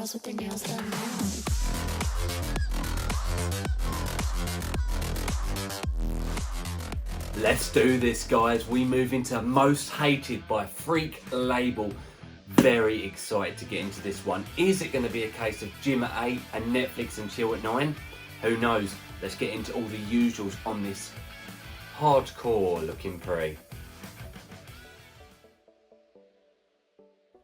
girls with their nails done now. Let's do this, guys. We move into most hated by Freak Label. Very excited to get into this one. Is it going to be a case of gym at 8 and Netflix and chill at 9? Who knows? Let's get into all the usuals on this hardcore looking pre.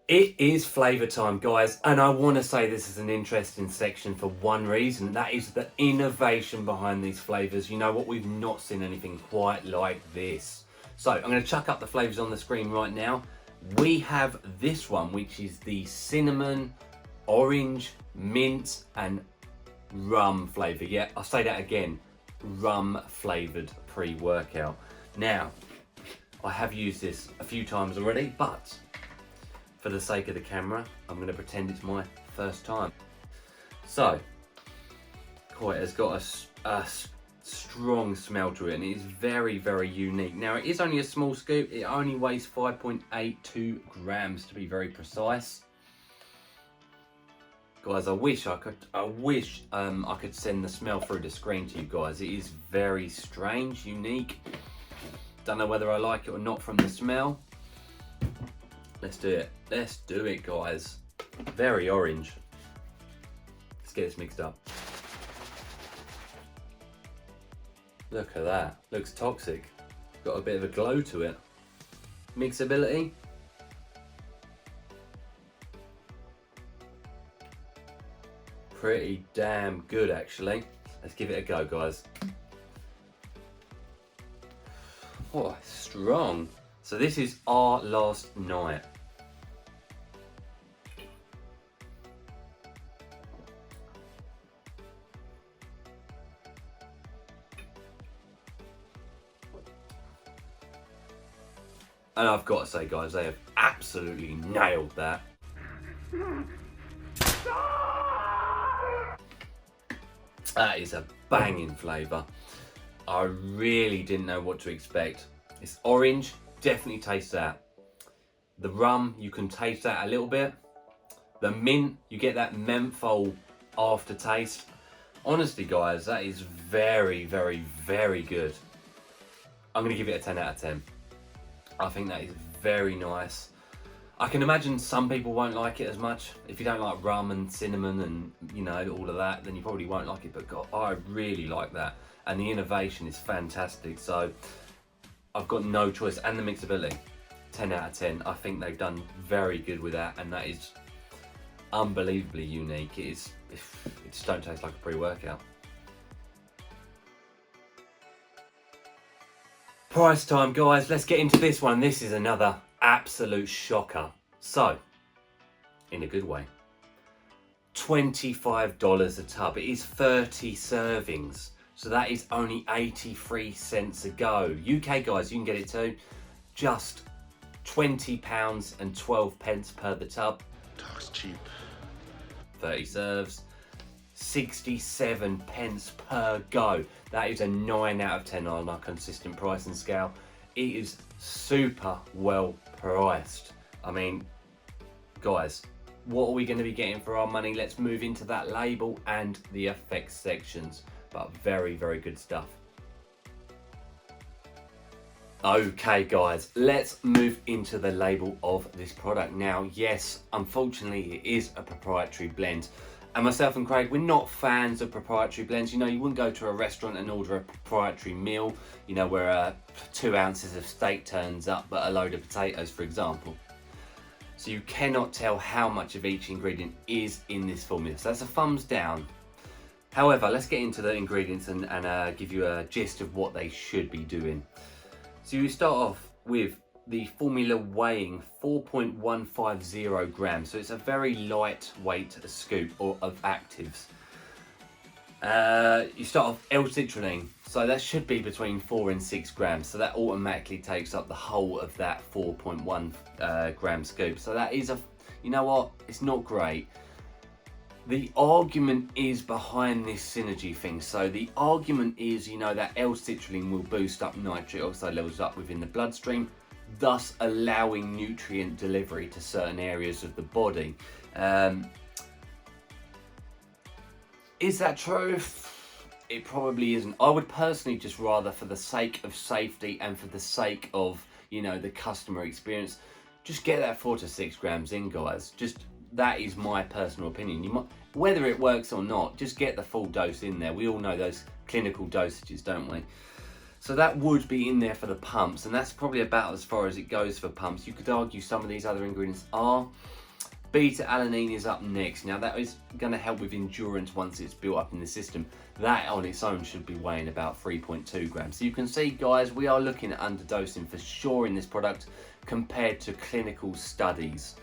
It is flavour time, guys, and I want to say this is an interesting section for one reason. That is the innovation behind these flavours. You know what? We've not seen anything quite like this. So I'm going to chuck up the flavours on the screen right now. We have this one, which is the cinnamon, orange, mint, and rum flavour. Yeah, I'll say that again. Rum flavoured pre-workout. Now, I have used this a few times already, but for the sake of the camera, I'm going to pretend it's my first time. So, it has got a strong smell to it, and it is very, very unique. Now, it is only a small scoop. It only weighs 5.82 grams to be very precise. Guys, I wish I could send the smell through the screen to you guys. It is very strange, unique. Don't know whether I like it or not from the smell. Let's do it. Let's do it, guys. Very orange. Let's get this mixed up. Look at that. Looks toxic. Got a bit of a glow to it. Mixability. Pretty damn good, actually. Let's give it a go, guys. Oh, strong. So this is our last night. And I've got to say, guys, they have absolutely nailed that. That is a banging flavour. I really didn't know what to expect. It's orange, definitely taste that. The rum, you can taste that a little bit. The mint, you get that menthol aftertaste. Honestly, guys, that is very, very, very good. I'm going to give it a 10 out of 10. I think that is very nice. I can imagine some people won't like it as much. If you don't like rum and cinnamon and, you know, all of that, then you probably won't like it. But God, I really like that. And the innovation is fantastic. So I've got no choice. And the mixability, 10 out of 10. I think they've done very good with that. And that is unbelievably unique. It just don't taste like a pre-workout. Price time, guys. Let's get into this one. This is another absolute shocker. So, in a good way, $25 a tub. It is 30 servings. So that is only 83 cents a go. UK guys, you can get it too. Just £20 and 12 pence per the tub. Talk's cheap. 30 serves. 67 pence per go. That is a 9 out of 10 on our consistent pricing scale. It is super well priced. I mean, guys, what are we going to be getting for our money? Let's move into that label and the effects sections. But very, very good stuff. Okay, guys, let's move into the label of this product. Now, yes, unfortunately, it is a proprietary blend. And myself and Craig, we're not fans of proprietary blends. You know, you wouldn't go to a restaurant and order a proprietary meal, you know, where 2 ounces of steak turns up, but a load of potatoes, for example. So you cannot tell how much of each ingredient is in this formula. So that's a thumbs down. However, let's get into the ingredients and give you a gist of what they should be doing. So you start off with the formula weighing 4.150 grams. So it's a very lightweight scoop of actives. You start off L-citrulline. So that should be between 4 and 6 grams. So that automatically takes up the whole of that 4.1 gram scoop. So that is you know what? It's not great. The argument is behind this synergy thing. So the argument is, you know, that L-citrulline will boost up nitric oxide levels up within the bloodstream, thus allowing nutrient delivery to certain areas of the body. Is that true? It probably isn't. I would personally just rather, for the sake of safety and for the sake of, you know, the customer experience, just get that 4 to 6 grams in, guys. Just, that is my personal opinion. You might, whether it works or not, just get the full dose in there. We all know those clinical dosages, don't we? So that would be in there for the pumps, and that's probably about as far as it goes for pumps. You could argue some of these other ingredients are. Beta-alanine is up next. Now that is going to help with endurance once it's built up in the system. That on its own should be weighing about 3.2 grams. So you can see, guys, we are looking at underdosing for sure in this product compared to clinical studies.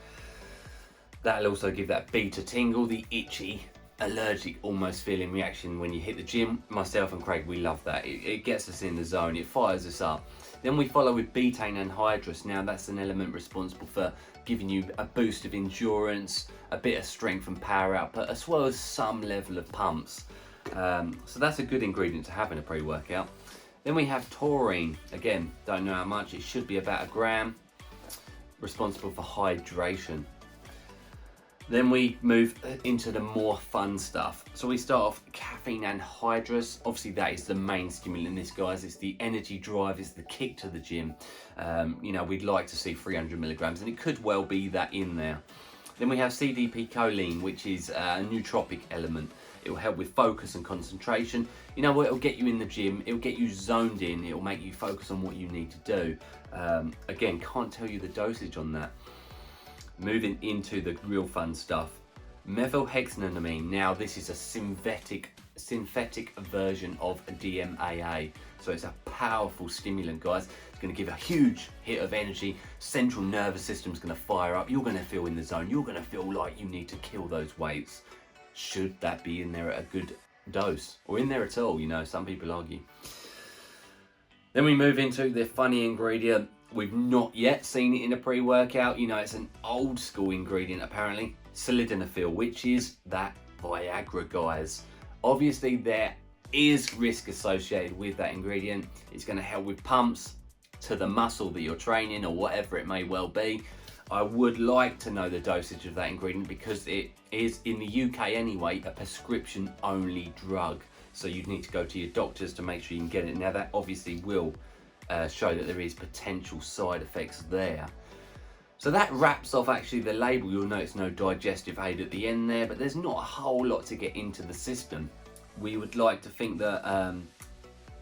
That'll also give that beta tingle, the itchy, allergic almost feeling reaction when you hit the gym. Myself and Craig, we love that. It gets us in the zone, it fires us up. Then we follow with betaine anhydrous. Now that's an element responsible for giving you a boost of endurance, a bit of strength and power output, as well as some level of pumps. So that's a good ingredient to have in a pre-workout. Then we have taurine. Again, don't know how much, it should be about 1 gram, responsible for hydration. Then we move into the more fun stuff. So we start off caffeine anhydrous. Obviously that is the main stimulant in this, guys. It's the energy drive, it's the kick to the gym. You know, we'd like to see 300 milligrams, and it could well be that in there. Then we have CDP choline, which is a nootropic element. It will help with focus and concentration. You know what, it'll get you in the gym, it'll get you zoned in, it'll make you focus on what you need to do. Again, can't tell you the dosage on that. Moving into the real fun stuff, methylhexanamine. Now this is a synthetic version of DMAA, so it's a powerful stimulant, guys. It's going to give a huge hit of energy. Central nervous system's going to fire up. You're going to feel in the zone. You're going to feel like you need to kill those weights. Should that be in there at a good dose, or in there at all? You know, some people argue. Then we move into the funny ingredient. We've not yet seen it in a pre-workout. You know, it's an old school ingredient apparently. Sildenafil, which is that Viagra, guys. Obviously there is risk associated with that ingredient. It's going to help with pumps to the muscle that you're training, or whatever it may well be. I would like to know the dosage of that ingredient, because it is, in the UK anyway, a prescription only drug. So you'd need to go to your doctors to make sure you can get it. Now that obviously will show that there is potential side effects there. So that wraps off actually the label. You'll notice no digestive aid at the end there, but there's not a whole lot to get into the system. We would like to think that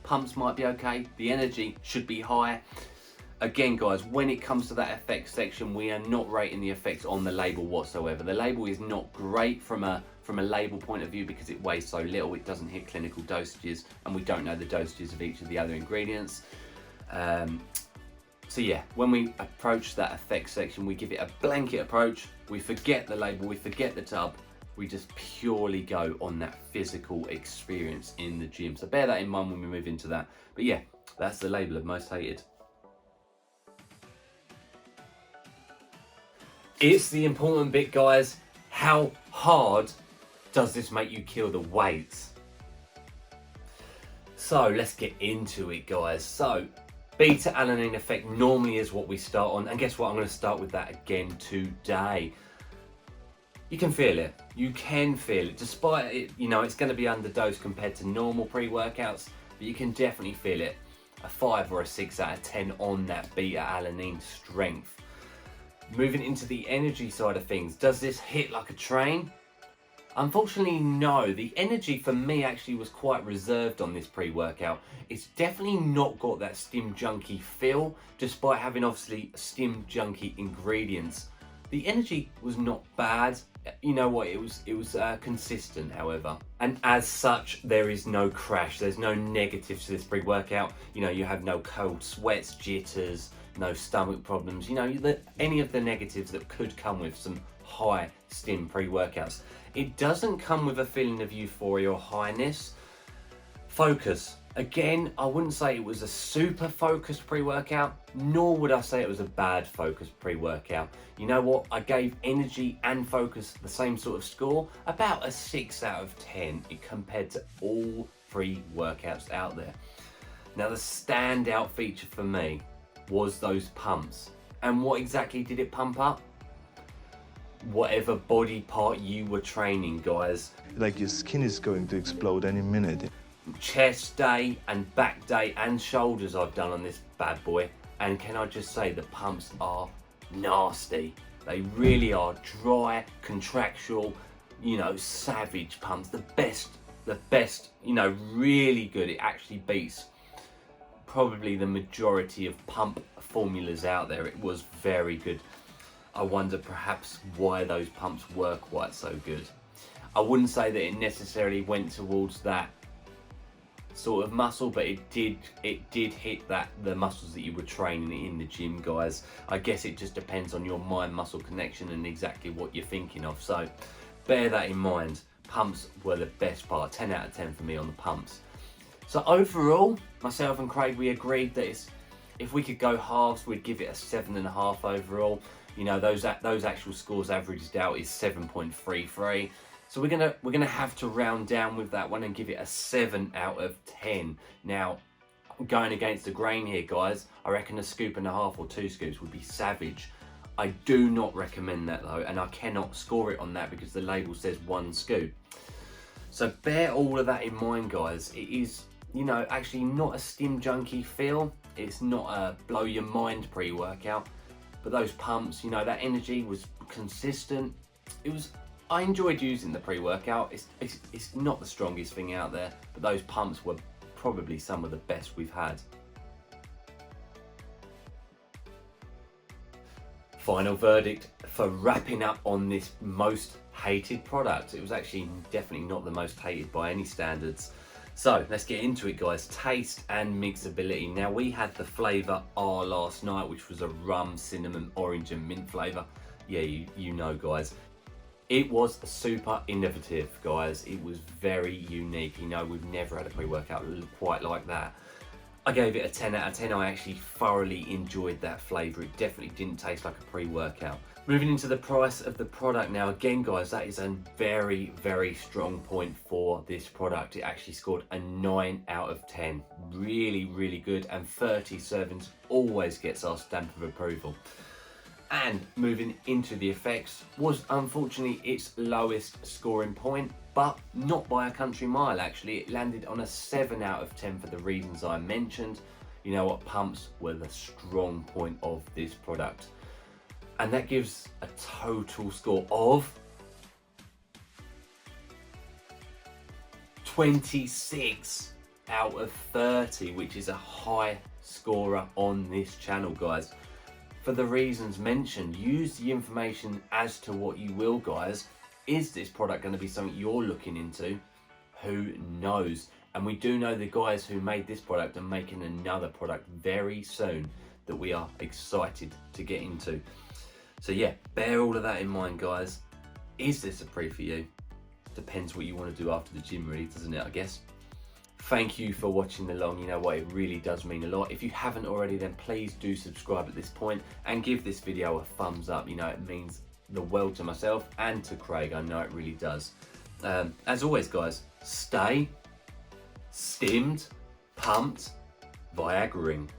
pumps might be okay. The energy should be high. Again, guys, when it comes to that effects section, we are not rating the effects on the label whatsoever. The label is not great from a label point of view, because it weighs so little. It doesn't hit clinical dosages, and we don't know the dosages of each of the other ingredients. So yeah, when we approach that effects section, we give it a blanket approach. We forget the label, we forget the tub. We just purely go on that physical experience in the gym. So bear that in mind when we move into that. But yeah, that's the label of most hated. It's the important bit, guys. How hard does this make you kill the weights? So let's get into it, guys. So beta-alanine effect normally is what we start on, and guess what? I'm going to start with that again today. You can feel it. You can feel it. Despite it, you know, it's going to be underdosed compared to normal pre-workouts, but you can definitely feel it. A 5 or a 6 out of 10 on that beta-alanine strength. Moving into the energy side of things, does this hit like a train? Unfortunately, no. The energy for me actually was quite reserved on this pre-workout. It's definitely not got that Stim Junkie feel, despite having obviously Stim Junkie ingredients. The energy was not bad. You know what, it was consistent, however. And as such, there is no crash. There's no negatives to this pre-workout. You know, you have no cold sweats, jitters, no stomach problems. You know, any of the negatives that could come with some high Stim pre-workouts. It doesn't come with a feeling of euphoria or highness. Focus. Again, I wouldn't say it was a super focused pre-workout, nor would I say it was a bad focused pre-workout. You know what? I gave energy and focus the same sort of score, about a 6 out of 10 compared to all 3 workouts out there. Now, the standout feature for me was those pumps. And what exactly did it pump up? whatever body part you were training, guys. Like your skin is going to explode any minute. Chest day and back day and shoulders I've done on this bad boy, and can I just say the pumps are nasty. They really are dry, contractual, you know, savage pumps. The best, you know, really good. It actually beats probably the majority of pump formulas out there. It was very good. I wonder perhaps why those pumps were quite so good. I wouldn't say that it necessarily went towards that sort of muscle, but it did hit the muscles that you were training in the gym, guys. I guess it just depends on your mind muscle connection and exactly what you're thinking of, so bear that in mind. Pumps were the best part. 10 out of 10 for me on the pumps. So overall, myself and Craig, we agreed that if we could go halves, we'd give it a 7.5 overall. You know, those actual scores averaged out is 7.33. So we're gonna have to round down with that one and give it a 7 out of 10. Now, going against the grain here, guys, I reckon a scoop and a half or 2 scoops would be savage. I do not recommend that though, and I cannot score it on that because the label says 1 scoop. So bear all of that in mind, guys. It is, you know, actually not a stim junkie feel. It's not a blow your mind pre-workout, but those pumps, you know, that energy was consistent. I enjoyed using the pre-workout. It's not the strongest thing out there, but those pumps were probably some of the best we've had. Final verdict for wrapping up on this most hated product. It was actually definitely not the most hated by any standards. So let's get into it, guys. Taste and mixability. Now, we had the flavour R last night, which was a rum, cinnamon, orange and mint flavour. Yeah, you know, guys. It was super innovative, guys. It was very unique. You know, we've never had a pre-workout quite like that. I gave it a 10 out of 10. I actually thoroughly enjoyed that flavour. It definitely didn't taste like a pre-workout. Moving into the price of the product now, again, guys, that is a very, very strong point for this product. It actually scored a 9 out of 10. Really, really good, and 30 servings always gets our stamp of approval. And moving into the effects was unfortunately its lowest scoring point, but not by a country mile. Actually, it landed on a 7 out of 10 for the reasons I mentioned. You know what, pumps were the strong point of this product, and that gives a total score of 26 out of 30, which is a high scorer on this channel, guys. For the reasons mentioned, use the information as to what you will, guys. Is this product going to be something you're looking into? Who knows? And we do know the guys who made this product are making another product very soon that we are excited to get into. So yeah, bear all of that in mind, guys. Is this a pre for you? Depends what you want to do after the gym, really, doesn't it, I guess? Thank you for watching along. You know what, it really does mean a lot. If you haven't already, then please do subscribe at this point and give this video a thumbs up. You know, it means the world to myself and to Craig. I know it really does. As always, guys, stay stimmed, pumped, Viagra-ing.